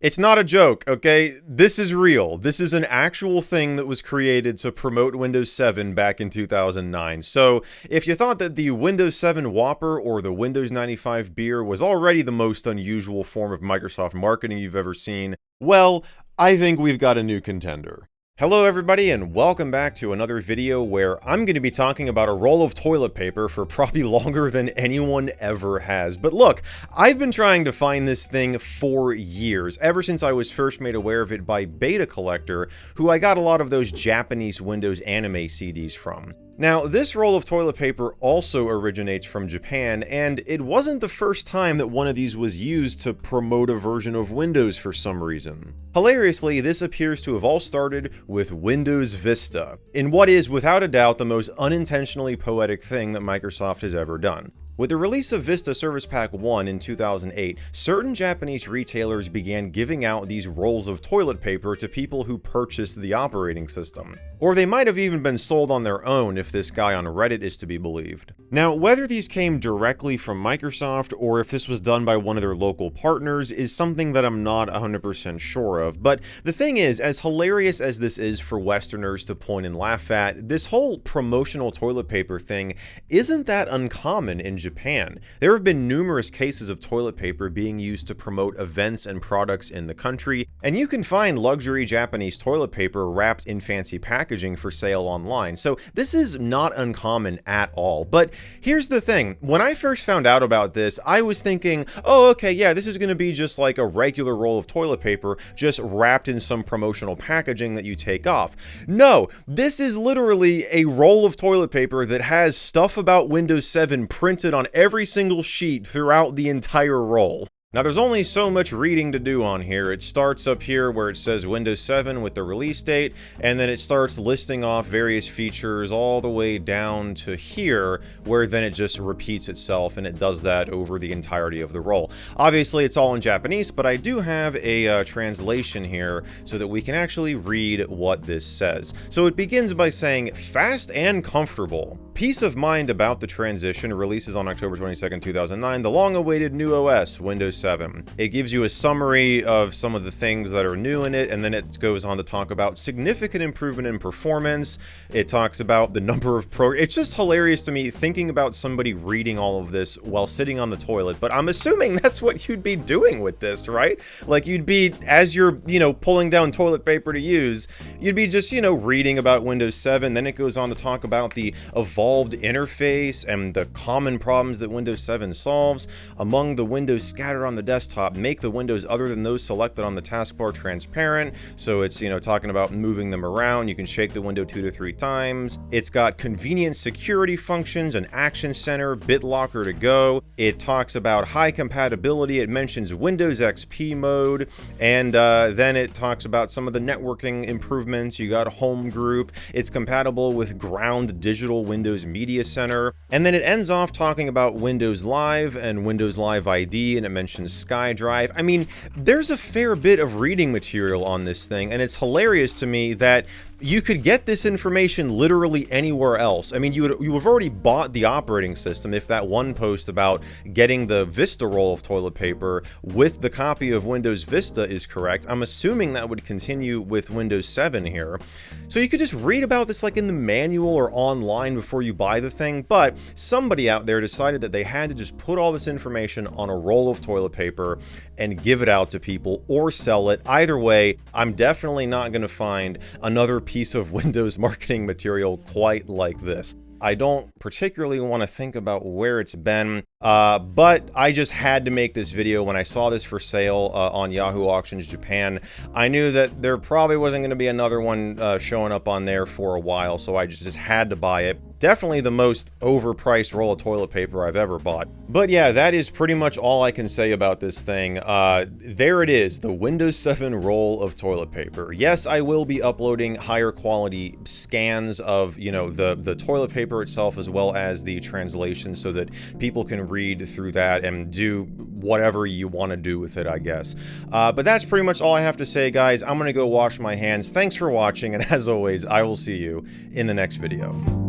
It's not a joke, okay? This is real. This is an actual thing that was created to promote Windows 7 back in 2009. So, if you thought that the Windows 7 Whopper or the Windows 95 beer was already the most unusual form of Microsoft marketing you've ever seen, well, I think we've got a new contender. Hello everybody and welcome back to another video where I'm going to be talking about a roll of toilet paper for probably longer than anyone ever has. But look, I've been trying to find this thing for years, ever since I was first made aware of it by Beta Collector, who I got a lot of those Japanese Windows anime CDs from. Now, this roll of toilet paper also originates from Japan, and it wasn't the first time that one of these was used to promote a version of Windows for some reason. Hilariously, this appears to have all started with Windows Vista, in what is without a doubt the most unintentionally poetic thing that Microsoft has ever done. With the release of Vista Service Pack 1 in 2008, certain Japanese retailers began giving out these rolls of toilet paper to people who purchased the operating system. Or they might have even been sold on their own if this guy on Reddit is to be believed. Now, whether these came directly from Microsoft or if this was done by one of their local partners is something that I'm not 100% sure of, but the thing is, as hilarious as this is for Westerners to point and laugh at, this whole promotional toilet paper thing isn't that uncommon in Japan. There have been numerous cases of toilet paper being used to promote events and products in the country, and you can find luxury Japanese toilet paper wrapped in fancy packaging for sale online, so this is not uncommon at all. But here's the thing, when I first found out about this, I was thinking, oh okay, yeah, this is going to be just like a regular roll of toilet paper, just wrapped in some promotional packaging that you take off. No, this is literally a roll of toilet paper that has stuff about Windows 7 printed on every single sheet throughout the entire roll. Now there's only so much reading to do on here. It starts up here where it says Windows 7 with the release date, and then it starts listing off various features all the way down to here, where then it just repeats itself, and it does that over the entirety of the roll. Obviously it's all in Japanese, but I do have a translation here so that we can actually read what this says. So it begins by saying, fast and comfortable. Peace of mind about the transition releases on October 22nd, 2009, the long-awaited new OS, Windows 7. It gives you a summary of some of the things that are new in it, and then it goes on to talk about significant improvement in performance. It talks about the number of It's just hilarious to me thinking about somebody reading all of this while sitting on the toilet, but I'm assuming that's what you'd be doing with this, right? Like you'd be, as you're, pulling down toilet paper to use, you'd be just, reading about Windows 7, then it goes on to talk about the evolved interface and the common problems that Windows 7 solves. Among the windows scattered on the desktop, make the windows other than those selected on the taskbar transparent. So it's, talking about moving them around. You can shake the window 2 to 3 times. It's got convenient security functions, an action center, BitLocker to go. It talks about high compatibility. It mentions Windows XP mode, and then it talks about some of the networking improvements. You got Home Group. It's compatible with Ground Digital Windows Media Center, and then it ends off talking about Windows Live and Windows Live ID, and it mentions SkyDrive. I mean, there's a fair bit of reading material on this thing, and it's hilarious to me that you could get this information literally anywhere else. I mean, you would have already bought the operating system if that one post about getting the Vista roll of toilet paper with the copy of Windows Vista is correct. I'm assuming that would continue with Windows 7 here. So you could just read about this like in the manual or online before you buy the thing, but somebody out there decided that they had to just put all this information on a roll of toilet paper and give it out to people or sell it. Either way, I'm definitely not going to find another piece of Windows marketing material quite like this. I don't particularly want to think about where it's been, but I just had to make this video when I saw this for sale on Yahoo Auctions Japan. I knew that there probably wasn't going to be another one showing up on there for a while, so I just had to buy it. Definitely the most overpriced roll of toilet paper I've ever bought. But yeah, that is pretty much all I can say about this thing. There it is, the Windows 7 roll of toilet paper. Yes, I will be uploading higher quality scans of, the toilet paper itself as well as the translation so that people can read through that and do whatever you want to do with it, I guess. But that's pretty much all I have to say, guys. I'm gonna go wash my hands. Thanks for watching, and as always, I will see you in the next video.